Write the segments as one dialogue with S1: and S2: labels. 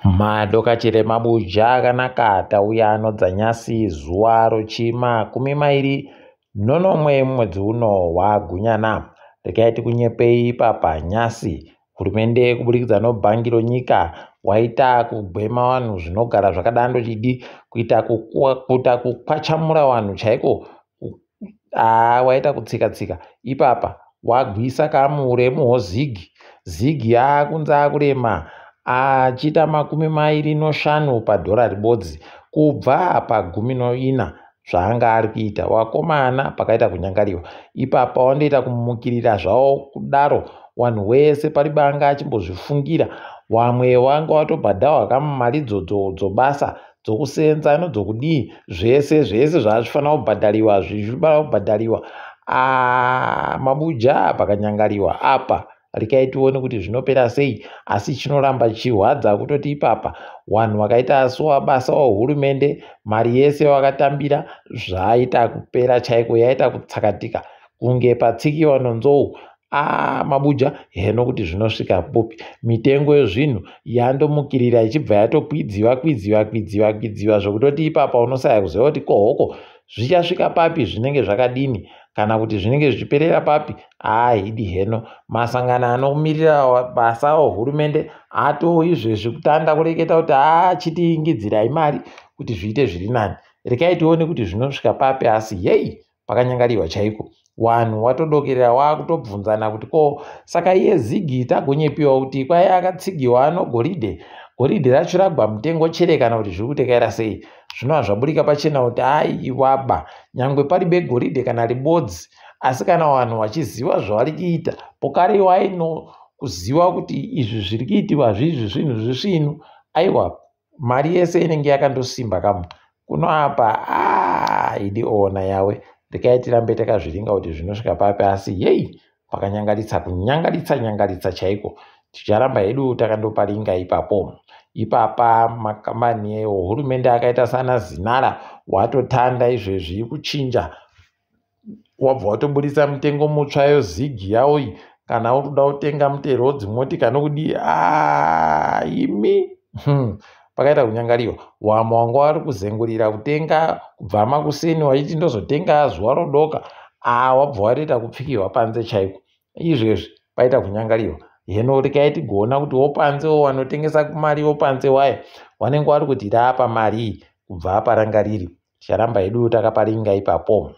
S1: Madoka Chirema Buja akanaka tauya anodzanyasi zuva rochi 21 mwedzi uno waGunyana. Rekai tikunyepei ipapa nyasi hurumende kuburikidza nobhangiro nyika waita kugwema vanhu zvinogara zvakadando chidi kuita kukwachamura vanhu chaiko waita kutsika ipapa wagwisa kamuremu zigi akunze akurema achiita 25 padhora ribodzi kubva pa14 zvaanga ari kuita wakomana pakaita kunyangariwa ipapa wandoita kumukirira zvavo kudaro vanhu vese paribanga achimbozvifungira vamwe vanga watobhadhawa kamari dzobasa dzokusenza nodzokudii zvese zvazvifanira kubhadhariwa zvichibara kubhadhariwa Mabuja pakanyangariwa apa rekai tione kuti zvinopera sei asi chinoramba chirwadza kutoti ipapa vanhu vakaita asuwa basa wehurumende mari yese vakatambira zvaita kupera chaiko yaita kutsakatika kunge patsikiwa nonzou Mabuja heno kuti zvinosvika popi mitengo yezvinhu yandomukirira ichibva yatokwidziwa zvokutoti ipapa unosaya kuziva kuti kohoko zvichasvika papi zvinenge zvakadini kana kuti zvinenge zvichiperera papi idi heno masangano anomirira basa hurumende izvezvi kutanga kureketa kuti chitiingidzirai mari kuti zviite zviri nani. Rekai tione kuti zvinosvika papi asi yei pakanyangariwa chaiko vanhu watodokerera wakutobvunzana kuti saka iye zigi tagonyepiwa kuti kwai akatsigiwa goridhe racho ragwa mutengo chere kana kuti zviri kutekaira sei zvinova zvaburika pachena kuti iwaba nyangwe paribe goridhe kana ribodzi asi kana vanhu vachiziva zvavari kuita pokare waino kuziva kuti izvi zviri kuitiwa zvizvi zvinhu zvisvinu aiwa mari yese inenge yakandosimba kamwe kuno apa idi ona yawe rekai tirambe takazviringa kuti zvinosvika papi asi yei pakanyangaritsa kunyangaritsa chaiko ticharamba hedu takandoparinga ipapa makambani ehurumende akaita sana Zinara watotanda izvezvi kuchinja wabva watobudisa mutengo mutsva yozigi yawo kana urikuda kutenga mutero dzimotika nokudii imi pakaita kunyangariwa wamwe wanga wari kuzengurira kutenga kubva makuseni wachiti ndozotenga zuva rodoka wabva watoita kupfikirwa panze chaiko izvezvi paita kunyangariwa heno rekai tigoona kuti wopanzewo wanotengesa kumari wopanze waya wanenge wari kuti rapa mari kubva aparangariri ticharamba hedu takaparinga ipapo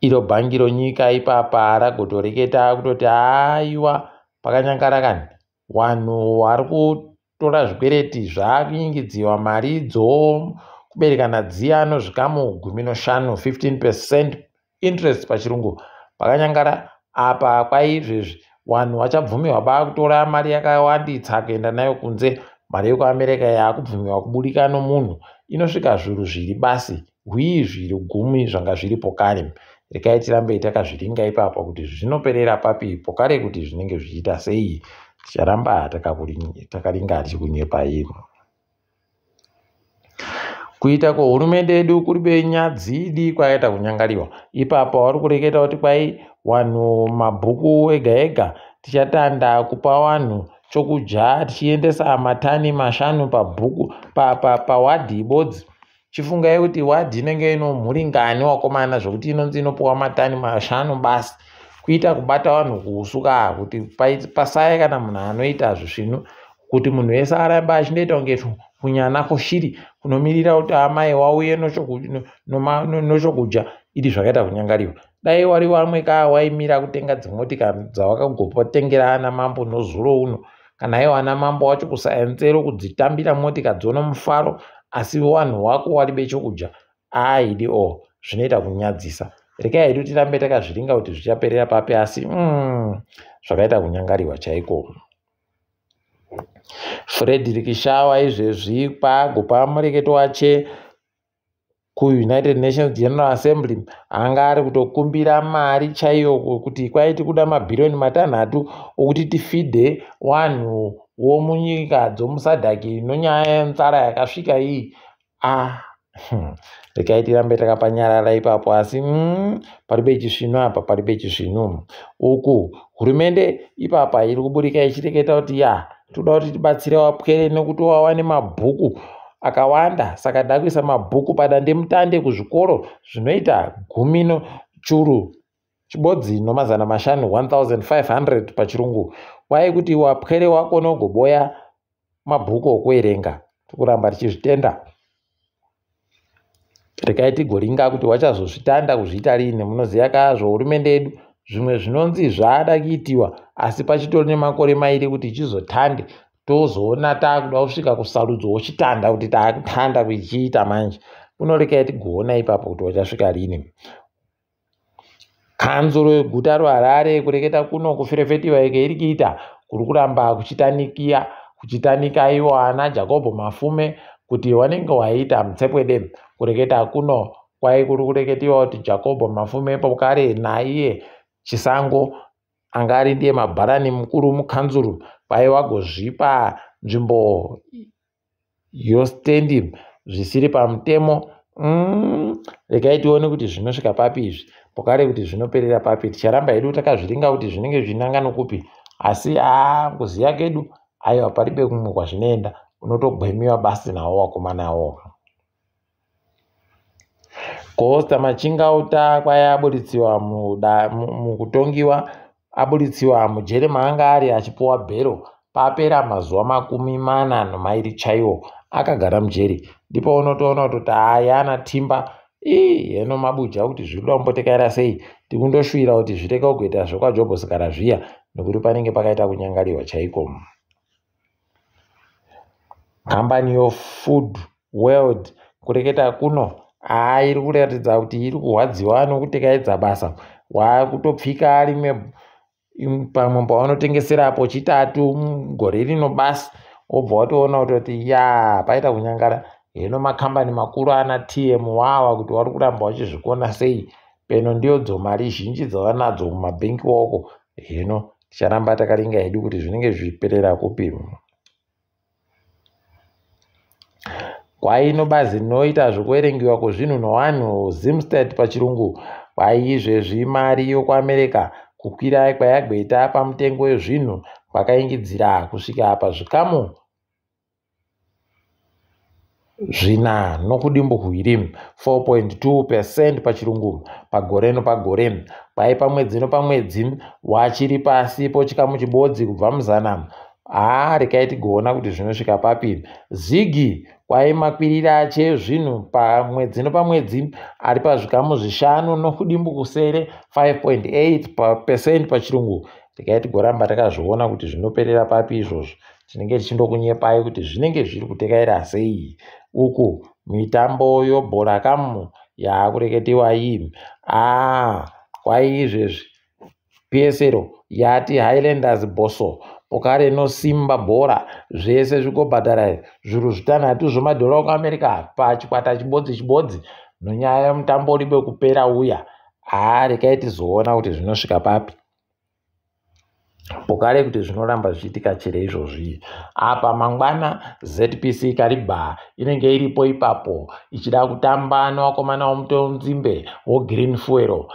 S1: iro bhangiro nyika ipapa ragotoreketa kutoti aiwa pakanyangara kani vanhu vari kutora zvikwereti zvakuingidziwa mari kuberekana dziya anozvikamu 15 15% interest pachirungu pakanyangara apa kwaizvezvi vanhu vachabvumirwa kutora mari yakawanditsa kuenda nayo kunze mari yekuAmerika yakubvumirwa kuburika nomunhu inosvika zviuru zviri basi zviri 10 zvanga zviripo kare rekai tirambe takazviringa ipapa kuti zvinoperera papi pokare kuti zvinenge zvichiita sei ticharamba takaringa tichikunyepa imo kuita kwehurumende yedu kuribe nyadzidi kwakaita kunyangariwa ipapa vari kureketa kuti kwai vanhu mabhuku ega tichatanda kupa vanhu chokudya tichiendesa matani 5 pabhuku pawadhi ibodzi chifungai kuti wadhi inenge ino mhuringani wakomana zvokuti inonzi inopuwa matani 5 basi kuita kubata vanhu kuusuka kuti pasaya kana munhu anoita zvisvinu kuti munhu wese aramba achindoita kunge kunyana koshiri kunomirira kuti amai wauye nochokudya idi zvakaita kunyangariwa dai wari vamwe waimira kutenga dzimotika dzawakagopotengera ana mambo nozuro uno kana iwo ana mambo wacho kusaenzero kudzitambira motika dzono mufaro asi vanhu wako waribe chokudya idi zvinoita kunyadzisa rekai hedu tirambe takazviringa kuti zvichaperera papi asi zvakaita kunyangariwa chaiko Frederick Shawa izvezvi pagopa mureketo wache kuUnited Nations General Assembly anga ari kutokumbira mari chaiyo kuti kwaiti kuda mabhirioni 6 okuti tifidhe vanhu womunyika dzomusadhaki nonyaya yenzara yakasvika iyi rekai tirambe takapanyarara ipapo asi paribe chisvino uku hurumende ipapa iri kuburika ichireketa kuti toda kuti tibatsire vapwere nekuti wawane mabhuku akawanda. Saka ndakuisa mabhuku padandemutande kuzvikoro zvinoita 10 churu chibodzi nomazana mashanu 1500 pachirungu. Kwai kuti wapwere wako nogoboya mabhuku okuerenga. Tikuramba tichizvitenda. Rekai tigoringa kuti wachazozvitanda kuzviita rini. Munoziva kazvo hurumende yedu zvimwe zvinonzi zvada kuitiwa asi pachitori nemakore mairi kuti chizotande tozoona takuda kusvika kusarudzo wochitanda kuti takutanda kuchiita manje. Unorekai tigoona ipapo kuti wachasvika rini. Kanzuro yeguta reHarare kureketa kuno kufefetiwa ike iri kuita kuri kuramba kuchitanika iwo ana Jacob Mafume kuti wanenge waita mutsepwede. Kureketa kuno kwai kuri kureketiwa kuti Jacob Mafume pokare naiye Chisango anga ari ndiye mabharani mukuru mukanzuru kwai wagozvipa nzvimbo yostendi zvisiri pamutemo. Rekai tione kuti zvinosvika papi izvi, pokare kuti zvinoperera papi. Ticharamba hedu takazviringa kuti zvinenge zvinangano kupi, asi kuziya kedu aiwa paribe kumwe kwazvinoenda, unotogwemiwa basi nawo wakomana nawo. Costa Machingauta kwai abudisiwa mukutongiwa, abudisiwa mujere maanga ari achipuwa bhero. Papera mazuva 40 chaiwo akagara mujere. Ndipo unotoona kuti yana timba heno mabuja kuti zvinoda kumbotekaira sei. Tikundoshuvira kuti zvireke kugoita zvekwaJob Sikara zviya nekuti panenge pakaita kunyangariwa chaiko. Kambani yoFood World kureketa kuno iri kuratidza kuti iri kurwadziwa nokutekaidza basa. Wakutopfika rimwe pamwe pavanotengeserapo chitatu gore rino basi, wobva watoona kuti paita kunyangara. Heno makambani makuru ana TM wawa kuti wari kuramba wachizvikona sei, peno ndiyodzo mari zhinji dzavanadzo mumabhenki woko. Heno ticharamba takaringa hedu kuti zvinenge zviperera kupi. Kwai bazi rinoita zvekuerengiwa kwezvinhu nevanhu Zimsted pachirungu, kwai izvezvi mari yokuAmerika kukwira kwayagweita pamutengo wezvinhu kwakaingidzira kusvika pazvikamu 4.2 4.2% pachirungu pagore nopagore. Kwai pamwedzi nopamwedzi wachiri pasi pochikamu chibodzi kubva muzana. Rekai tigoona kuti zvinosvika papi. Ziggy kwai makwirira ache zvinhu pamwedzi nopamwedzi ari pazvikamu 5.6 5.8% pachirungu. Rekai tigoramba takazviona kuti zvinoperera papi izvozvo. Tinenge tichindokunyepai kuti zvinenge zviri kutekaira sei uku mitambo yobhora kamu yakureketiwa iyi. Kwai izvezvi PSL yati Highlanders boso pokare nosimba bhora zvese zvikobhadhara zviru 6 zvemadhora okuAmerika pachikwata chibodzi nonyaya yemutambo uribe kupera uya. Rekai tizoona kuti zvinosvika papi. Pokare kuti zvinoramba zvichiitika chere izvozvi. Apa mangwana ZPC Kariba inenge iripo ipapo ichida kutamba nevakomana vomutonzimbe woGreen Fuel.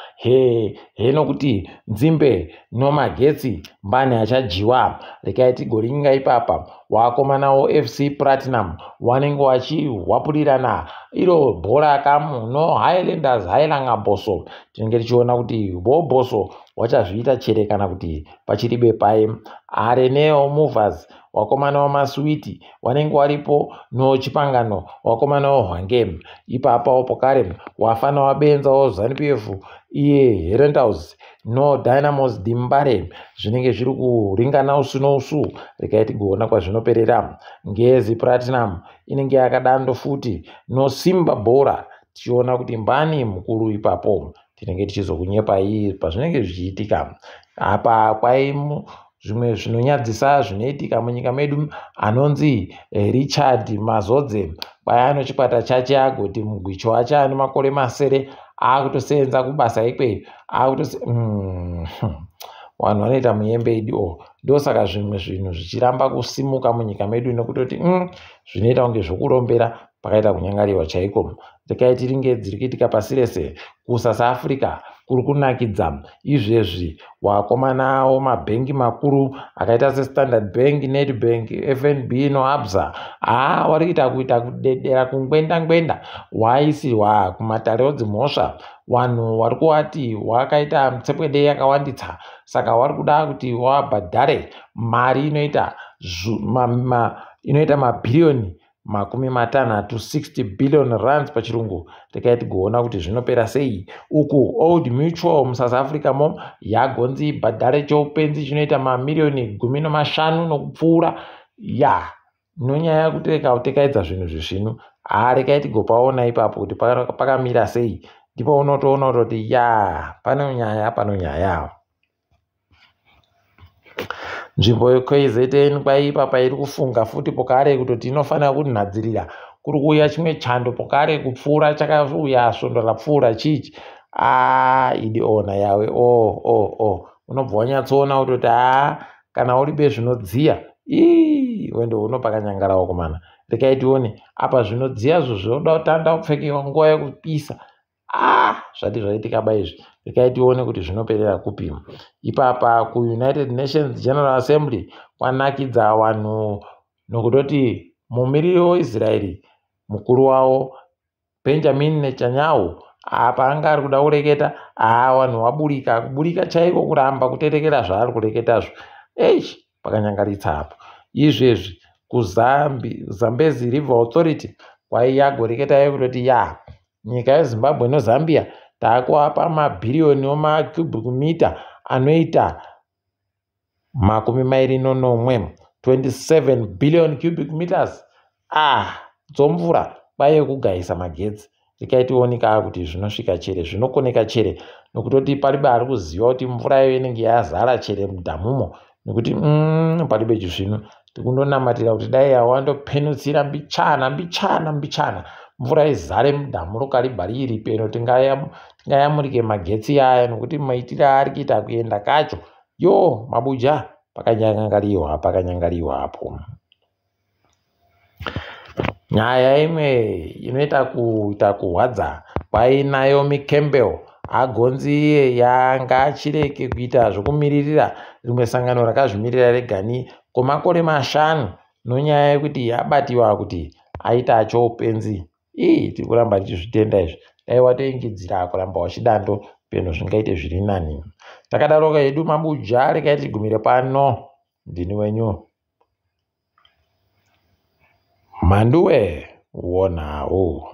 S1: Heno kuti Nzimbe noMagetsi mbani achajiwa. Rekai tigoringa ipapa vakomana voFC Platinum vanenge vachihwapurirana iro bhora kamu no Highlanders Hailanga boso. Tinenge tichiona kuti boso wachazviita chere kana kuti pachiribe pai. Areneo Movers wakomana waMaswiti wanenge waripo noChipangano wakomana waHwangem. Ipapa pokare wafana wabenza waZANU-PF iye Herenthouse no Dynamos Dimbare zvinenge zviri kuringana usu nousu. Rekai tigoona kwazvinoperera. Ngezi Platinum inenge yakadando futi no Simba Bora. Tichiona kuti mbani mukuru ipapo. Tinenge tichizokunyepai pazvinenge zvichiitika. Apa kwai zvimwe zvinonyadzisa zvinoitika munyika medu anonzi Richard Mazodze kwai anochikwata chake agoti mugwicho wacho ane makore masere akutosenza kubasa ikweyo vanhu vanoita muyembe idio. Ndosaka zvimwe zvinhu zvichiramba kusimuka munyika medu nekutoti zvinoita kunge zvokurombera pakaita kunyangariwa chaiko. Rekai tiringe dziri kuitika pasi rese kuSouth Africa kuri kunakidza. Izvezvi wakomanawo mabhengi makuru akaita seStandard Bank, Nedbank, FNB noAbsa vari kuita kudedera kungwenda waisirwa kumatarewo dzimhosva. Vanhu vari kuwati wakaita mutsepwede yakawanditsa, saka vari kuda kuti wabhadhare mari inoita mabhiriyoni 60 billion rands pachirungu. Regai tigoona kuti zvinopera sei. Uku Old Mutual muSouth Africa mo yagonzi bhadhare choupenzi chinoita mamiliyoni 15 nokupfuura. Nonyaya yekuti tekaedza zvinhu zvisvinu. Regai tigopaona ipapo kuti pakamira sei. Ndipo unotoona kuti panonyaya. Nzvimbo yeKZN kwaipapa iri kufunga futi pokare kutoti inofanira kunhadzirira. Kuri kuuya chimwe chando pokare kupfuura chakauya svondo rapfuura chichi. Idiona yawe unobva wanyatsoona kutoti kana uri bezvinodziya wendo unopakanyangarawo komana. Regai tione apa zvinodziyazvo zvinoda kutanda kupfekewa nguva yekupisa. Zvati zvaitika izvi. Regai tione kuti zvinoperera kupi. Ipapa kuUnited Nations General Assembly kwanakidza vanhu nokutoti mumiriri weIsraeri mukuru wavo Benjamin Netanyahu paanga ari kuda kureketa vanhu vaburika chaiko kuramba kuterekera zvaari kureketazvo. Pakanyangaritsa apo. Izvezvi kuZambezi River Authority kwaiyagoreketa kutoti nyika yeZimbabwe noZambia takuapa mabhiriyoni wemacubic meter anoita 27 billion cubic meters dzomvura kwaiye kugayisa magetsi. Regai tioneka kuti zvinosvika chere, zvinokoneka chere, nokutoti palibe ari kuziva kuti mvura iyo inenge yazara chere mudhamumo, nekuti palibe chizvino tikundonamatira kuti dai yawandopenutsira mbichana mvura izare mudhamu rokaribva riri peno tingayamurike magetsi aya, nokuti maitire ari kuita kuenda kacho mabuja pakanyangariwa apo. Nyaya imwe inoita kuhwadza kwainayomi Campbell agonzi yanga achireke kuita zvokumiririra rimwe sangano rakazvimirira regani kwemakore 5 nonyaya yekuti yabatiwa kuti aita achoupenzi. Tiri kuramba tichizvitenda izvi. Dai watoingidzira kuramba wachidando peno zvingaite zviri nani. Takadaroka hedu mabuja, regai tigumire pano. Ndini wenyu Mhanduwe Wonawo.